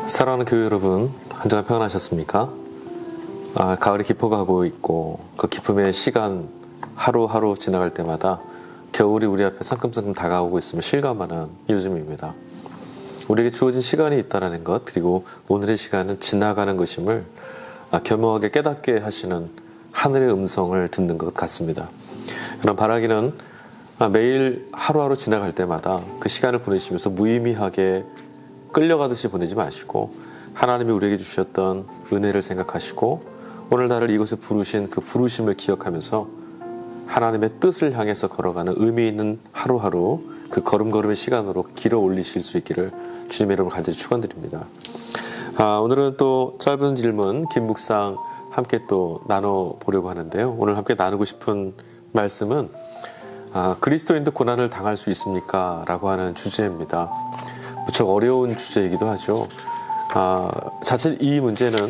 사랑하는 교회 여러분, 한 주간 평안하셨습니까? 가을이 깊어가고 있고 그 기쁨의 시간 하루하루 지나갈 때마다 겨울이 우리 앞에 성큼성큼 다가오고 있으면 실감하는 요즘입니다. 우리에게 주어진 시간이 있다는 것, 그리고 오늘의 시간은 지나가는 것임을 겸허하게 깨닫게 하시는 하늘의 음성을 듣는 것 같습니다. 그런 바라기는 매일 하루하루 지나갈 때마다 그 시간을 보내시면서 무의미하게 끌려가듯이 보내지 마시고 하나님이 우리에게 주셨던 은혜를 생각하시고 오늘 나를 이곳에 부르신 그 부르심을 기억하면서 하나님의 뜻을 향해서 걸어가는 의미 있는 하루하루 그 걸음걸음의 시간으로 길어 올리실 수 있기를 주님의 이름으로 간절히 축원드립니다. 오늘은 또 짧은 질문 긴 묵상 함께 또 나눠보려고 하는데요. 오늘 함께 나누고 싶은 말씀은 그리스도인도 고난을 당할 수 있습니까? 라고 하는 주제입니다. 무척 어려운 주제이기도 하죠. 자칫 이 문제는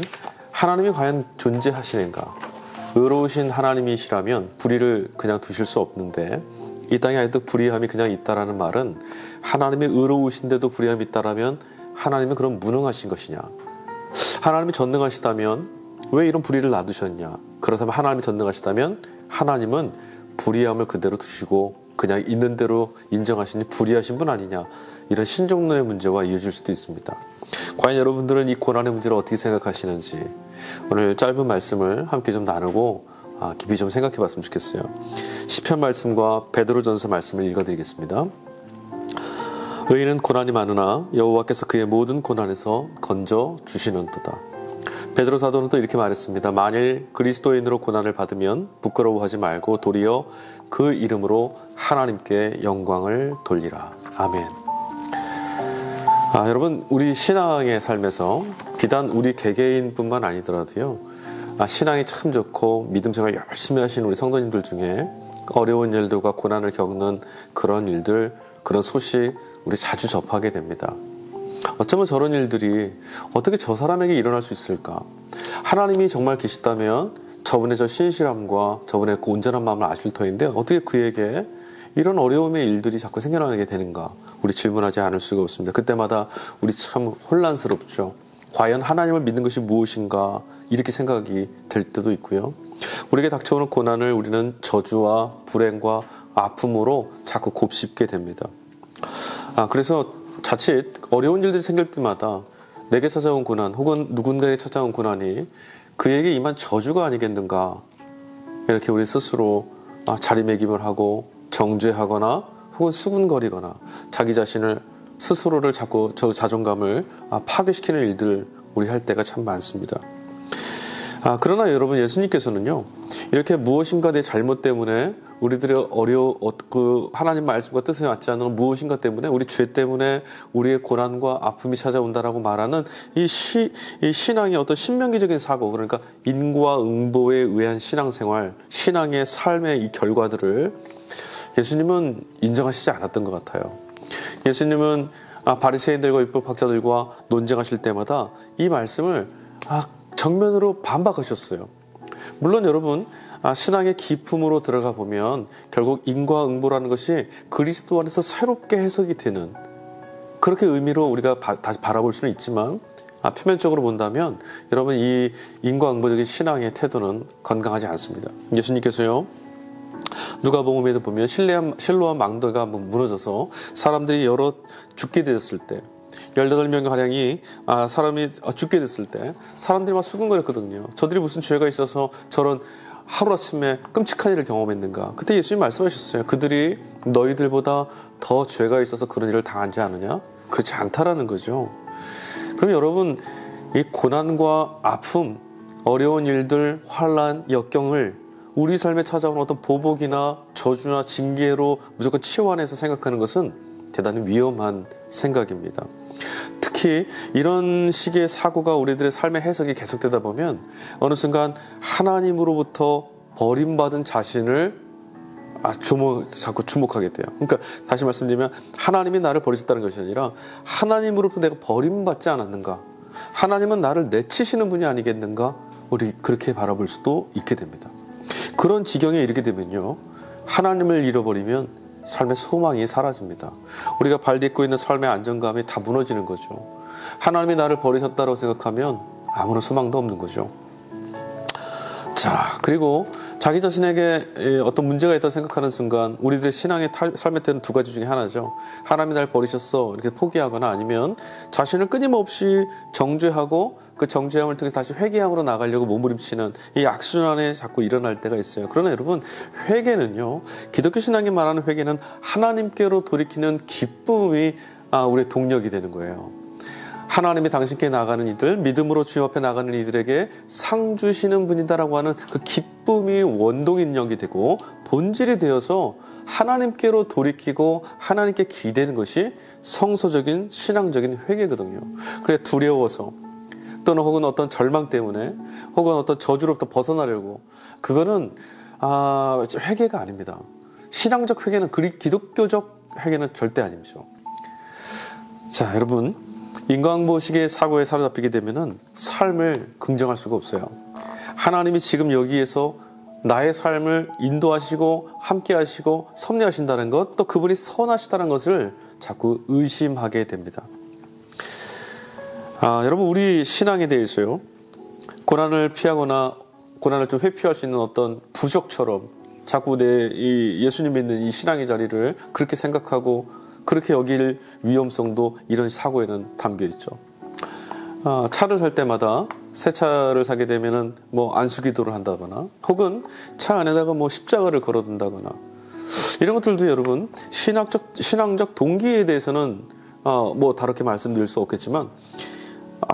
하나님이 과연 존재하시는가? 의로우신 하나님이시라면 불의를 그냥 두실 수 없는데 이 땅에 아직도 불의함이 그냥 있다라는 말은 하나님이 의로우신데도 불의함이 있다라면 하나님은 그럼 무능하신 것이냐? 하나님이 전능하시다면 왜 이런 불의를 놔두셨냐? 그렇다면 하나님이 전능하시다면 하나님은 불의함을 그대로 두시고 그냥 있는 대로 인정하시니 불의하신 분 아니냐? 이런 신종론의 문제와 이어질 수도 있습니다. 과연 여러분들은 이 고난의 문제를 어떻게 생각하시는지 오늘 짧은 말씀을 함께 좀 나누고 깊이 좀 생각해 봤으면 좋겠어요. 시편 말씀과 베드로전서 말씀을 읽어드리겠습니다. 의인은 고난이 많으나 여호와께서 그의 모든 고난에서 건져 주시는도다. 베드로 사도는 또 이렇게 말했습니다. 만일 그리스도인으로 고난을 받으면 부끄러워하지 말고 도리어 그 이름으로 하나님께 영광을 돌리라. 아멘. 여러분, 우리 신앙의 삶에서 비단 우리 개개인뿐만 아니더라도요, 신앙이 참 좋고 믿음 생활 열심히 하시는 우리 성도님들 중에 어려운 일들과 고난을 겪는 그런 일들, 그런 소식 우리 자주 접하게 됩니다. 어쩌면 저런 일들이 어떻게 저 사람에게 일어날 수 있을까? 하나님이 정말 계시다면 저분의 저 신실함과 저분의 그 온전한 마음을 아실 터인데 어떻게 그에게 이런 어려움의 일들이 자꾸 생겨나게 되는가? 우리 질문하지 않을 수가 없습니다. 그때마다 우리 참 혼란스럽죠. 과연 하나님을 믿는 것이 무엇인가? 이렇게 생각이 될 때도 있고요. 우리에게 닥쳐오는 고난을 우리는 저주와 불행과 아픔으로 자꾸 곱씹게 됩니다. 그래서 자칫 어려운 일들이 생길 때마다 내게 찾아온 고난 혹은 누군가에게 찾아온 고난이 그에게 임한 저주가 아니겠는가? 이렇게 우리 스스로 자리매김을 하고 정죄하거나 혹은 수군거리거나 자기 자신을 스스로를 자꾸 저 자존감을 파괴시키는 일들 우리 할 때가 참 많습니다. 그러나 여러분, 예수님께서는요, 이렇게 무엇인가 내 잘못 때문에 우리들의 하나님 말씀과 뜻에 맞지 않는 무엇인가 때문에 우리 죄 때문에 우리의 고난과 아픔이 찾아온다라고 말하는 이 신앙의 어떤 신명기적인 사고, 그러니까 인과응보에 의한 신앙생활, 신앙의 삶의 이 결과들을 예수님은 인정하시지 않았던 것 같아요. 예수님은 바리새인들과 율법학자들과 논쟁하실 때마다 이 말씀을 정면으로 반박하셨어요. 물론 여러분, 신앙의 깊음으로 들어가 보면 결국 인과응보라는 것이 그리스도 안에서 새롭게 해석이 되는 그렇게 의미로 우리가 다시 바라볼 수는 있지만 표면적으로 본다면 여러분, 이 인과응보적인 신앙의 태도는 건강하지 않습니다. 예수님께서요, 누가복음에도 보면 실로암 망대가 무너져서 사람들이 여러 죽게 되었을 때 18명가량이 사람이 죽게 됐을 때 사람들이 막 수군거렸거든요. 저들이 무슨 죄가 있어서 저런 하루아침에 끔찍한 일을 경험했는가? 그때 예수님 말씀하셨어요. 그들이 너희들보다 더 죄가 있어서 그런 일을 당하지 않느냐? 그렇지 않다라는 거죠. 그럼 여러분, 이 고난과 아픔, 어려운 일들, 환난, 역경을 우리 삶에 찾아오는 어떤 보복이나 저주나 징계로 무조건 치환해서 생각하는 것은 대단히 위험한 생각입니다. 특히 이런 식의 사고가 우리들의 삶의 해석이 계속되다 보면 어느 순간 하나님으로부터 버림받은 자신을 자꾸 주목하게 돼요. 그러니까 다시 말씀드리면 하나님이 나를 버리셨다는 것이 아니라 하나님으로부터 내가 버림받지 않았는가? 하나님은 나를 내치시는 분이 아니겠는가? 우리 그렇게 바라볼 수도 있게 됩니다. 그런 지경에 이르게 되면요, 하나님을 잃어버리면 삶의 소망이 사라집니다. 우리가 발딛고 있는 삶의 안정감이 다 무너지는 거죠. 하나님이 나를 버리셨다고 생각하면 아무런 소망도 없는 거죠. 자, 그리고 자기 자신에게 어떤 문제가 있다고 생각하는 순간 우리들의 신앙의 삶의 때는 두 가지 중에 하나죠. 하나님이 날 버리셨어 이렇게 포기하거나 아니면 자신을 끊임없이 정죄하고 그 정죄함을 통해서 다시 회개함으로 나가려고 몸부림치는 이 악순환에 자꾸 일어날 때가 있어요. 그러나 여러분, 회개는요, 기독교 신앙이 말하는 회개는 하나님께로 돌이키는 기쁨이 우리의 동력이 되는 거예요. 하나님이 당신께 나가는 이들, 믿음으로 주님 앞에 나가는 이들에게 상 주시는 분이다라고 하는 그 기쁨이 원동력이 되고 본질이 되어서 하나님께로 돌이키고 하나님께 기대는 것이 성서적인 신앙적인 회개거든요. 그래 두려워서 또는 혹은 어떤 절망 때문에 혹은 어떤 저주로부터 벗어나려고, 그거는 회개가 아닙니다. 신앙적 회개는, 기독교적 회개는 절대 아니죠. 자, 여러분, 인과응보식의 사고에 사로잡히게 되면은 삶을 긍정할 수가 없어요. 하나님이 지금 여기에서 나의 삶을 인도하시고 함께하시고 섭리하신다는 것, 또 그분이 선하시다는 것을 자꾸 의심하게 됩니다. 여러분, 우리 신앙에 대해서요, 고난을 피하거나 고난을 좀 회피할 수 있는 어떤 부족처럼 자꾸 이 예수님 믿는 이 신앙의 자리를 그렇게 생각하고 그렇게 여길 위험성도 이런 사고에는 담겨 있죠. 차를 살 때마다 새 차를 사게 되면은 안수기도를 한다거나 혹은 차 안에다가 십자가를 걸어둔다거나 이런 것들도 여러분 신앙적 동기에 대해서는 다르게 말씀드릴 수 없겠지만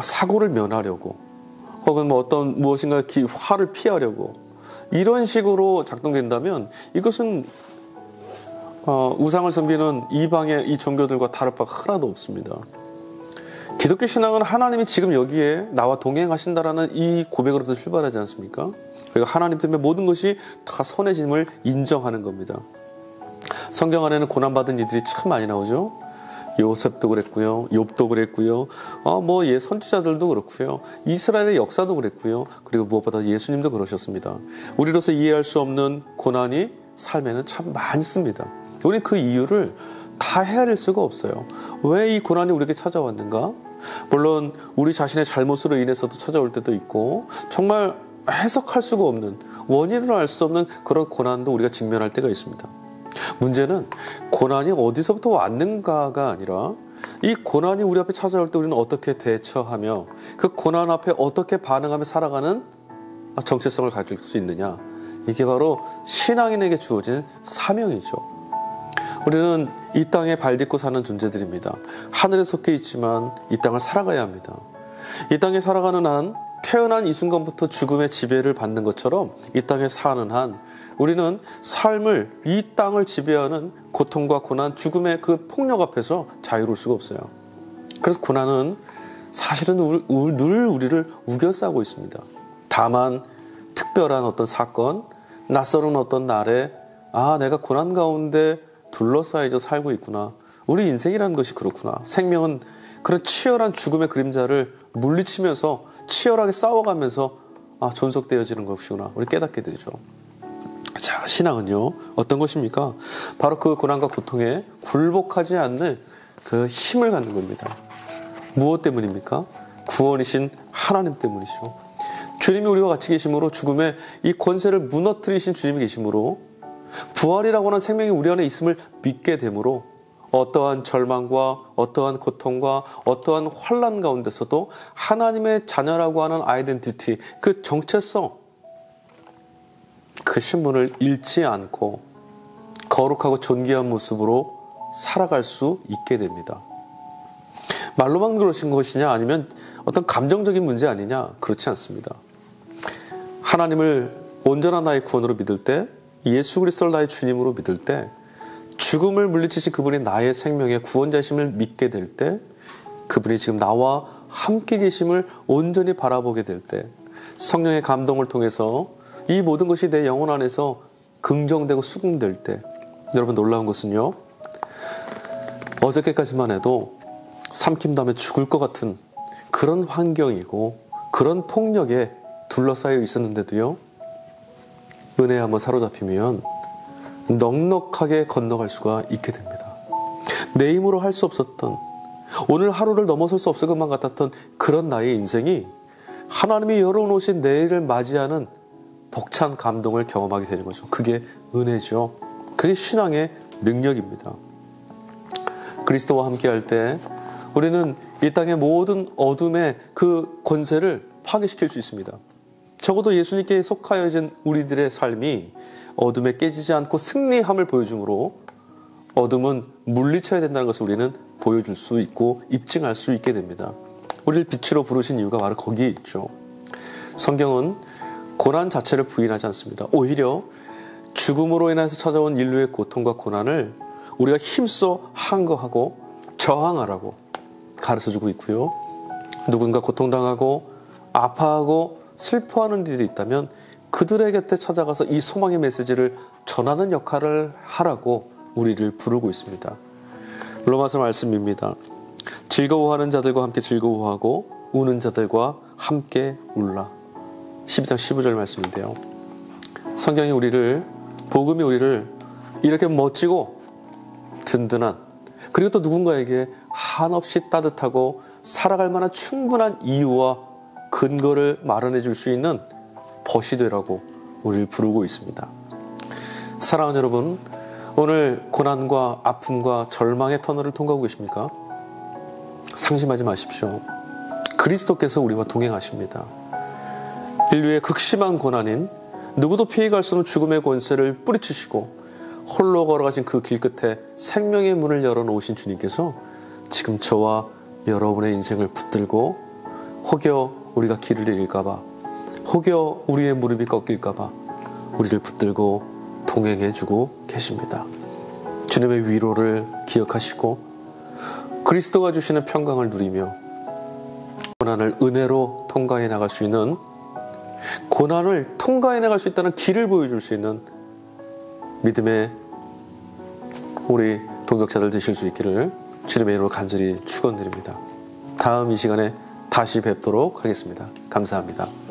사고를 면하려고 혹은 어떤 무엇인가 화를 피하려고 이런 식으로 작동된다면 이것은 우상을 섬기는 이방의 이 종교들과 다를 바가 하나도 없습니다. 기독교 신앙은 하나님이 지금 여기에 나와 동행하신다라는 이 고백으로부터 출발하지 않습니까? 그리고 하나님 때문에 모든 것이 다 선해짐을 인정하는 겁니다. 성경 안에는 고난받은 이들이 참 많이 나오죠. 요셉도 그랬고요, 욥도 그랬고요, 선지자들도 그렇고요, 이스라엘의 역사도 그랬고요, 그리고 무엇보다 예수님도 그러셨습니다. 우리로서 이해할 수 없는 고난이 삶에는 참 많습니다. 우리 그 이유를 다 헤아릴 수가 없어요. 왜 이 고난이 우리에게 찾아왔는가? 물론 우리 자신의 잘못으로 인해서도 찾아올 때도 있고 정말 해석할 수가 없는, 원인을 알 수 없는 그런 고난도 우리가 직면할 때가 있습니다. 문제는 고난이 어디서부터 왔는가가 아니라 이 고난이 우리 앞에 찾아올 때 우리는 어떻게 대처하며 그 고난 앞에 어떻게 반응하며 살아가는 정체성을 가질 수 있느냐, 이게 바로 신앙인에게 주어진 사명이죠. 우리는 이 땅에 발 딛고 사는 존재들입니다. 하늘에 속해 있지만 이 땅을 살아가야 합니다. 이 땅에 살아가는 한, 태어난 이 순간부터 죽음의 지배를 받는 것처럼 이 땅에 사는 한 우리는 삶을, 이 땅을 지배하는 고통과 고난, 죽음의 그 폭력 앞에서 자유로울 수가 없어요. 그래서 고난은 사실은 늘 우리를 우겨싸고 있습니다. 다만 특별한 어떤 사건, 낯설은 어떤 날에 내가 고난 가운데 둘러싸여져 살고 있구나. 우리 인생이라는 것이 그렇구나. 생명은 그런 치열한 죽음의 그림자를 물리치면서 치열하게 싸워가면서 존속되어지는 것이구나. 우리 깨닫게 되죠. 자, 신앙은요, 어떤 것입니까? 바로 그 고난과 고통에 굴복하지 않는 그 힘을 갖는 겁니다. 무엇 때문입니까? 구원이신 하나님 때문이죠. 주님이 우리와 같이 계심으로, 죽음의 이 권세를 무너뜨리신 주님이 계심으로, 부활이라고 하는 생명이 우리 안에 있음을 믿게 되므로 어떠한 절망과 어떠한 고통과 어떠한 환난 가운데서도 하나님의 자녀라고 하는 아이덴티티, 그 정체성, 그 신분을 잃지 않고 거룩하고 존귀한 모습으로 살아갈 수 있게 됩니다. 말로만 그러신 것이냐, 아니면 어떤 감정적인 문제 아니냐? 그렇지 않습니다. 하나님을 온전한 나의 구원으로 믿을 때, 예수 그리스도를 나의 주님으로 믿을 때, 죽음을 물리치신 그분이 나의 생명의 구원자심을 믿게 될 때, 그분이 지금 나와 함께 계심을 온전히 바라보게 될 때, 성령의 감동을 통해서 이 모든 것이 내 영혼 안에서 긍정되고 수긍될 때, 여러분 놀라운 것은요, 어저께까지만 해도 삼킴다음에 죽을 것 같은 그런 환경이고 그런 폭력에 둘러싸여 있었는데도요, 은혜에 한번 사로잡히면 넉넉하게 건너갈 수가 있게 됩니다. 내 힘으로 할 수 없었던, 오늘 하루를 넘어설 수 없을 것만 같았던 그런 나의 인생이 하나님이 열어놓으신 내일을 맞이하는 벅찬 감동을 경험하게 되는 거죠. 그게 은혜죠. 그게 신앙의 능력입니다. 그리스도와 함께할 때 우리는 이 땅의 모든 어둠의 그 권세를 파괴시킬 수 있습니다. 적어도 예수님께 속하여진 우리들의 삶이 어둠에 깨지지 않고 승리함을 보여주므로 어둠은 물리쳐야 된다는 것을 우리는 보여줄 수 있고 입증할 수 있게 됩니다. 우리를 빛으로 부르신 이유가 바로 거기에 있죠. 성경은 고난 자체를 부인하지 않습니다. 오히려 죽음으로 인해서 찾아온 인류의 고통과 고난을 우리가 힘써 항거하고 저항하라고 가르쳐주고 있고요. 누군가 고통당하고 아파하고 슬퍼하는 이들이 있다면 그들의 곁에 찾아가서 이 소망의 메시지를 전하는 역할을 하라고 우리를 부르고 있습니다. 로마서 말씀입니다. 즐거워하는 자들과 함께 즐거워하고 우는 자들과 함께 울라. 12장 15절 말씀인데요. 성경이 복음이 우리를 이렇게 멋지고 든든한, 그리고 또 누군가에게 한없이 따뜻하고 살아갈 만한 충분한 이유와 근거를 마련해 줄 수 있는 벗이 되라고 우리를 부르고 있습니다. 사랑하는 여러분, 오늘 고난과 아픔과 절망의 터널을 통과하고 계십니까? 상심하지 마십시오. 그리스도께서 우리와 동행하십니다. 인류의 극심한 고난인 누구도 피해갈 수 없는 죽음의 권세를 뿌리치시고 홀로 걸어가신 그 길 끝에 생명의 문을 열어놓으신 주님께서 지금 저와 여러분의 인생을 붙들고 혹여 우리가 길을 잃을까봐, 혹여 우리의 무릎이 꺾일까봐 우리를 붙들고 동행해주고 계십니다. 주님의 위로를 기억하시고 그리스도가 주시는 평강을 누리며 고난을 은혜로 통과해 나갈 수 있는, 고난을 통과해 나갈 수 있다는 길을 보여줄 수 있는 믿음의 우리 동역자들 되실 수 있기를 주님의 이름으로 간절히 축원드립니다. 다음 이 시간에 다시 뵙도록 하겠습니다. 감사합니다.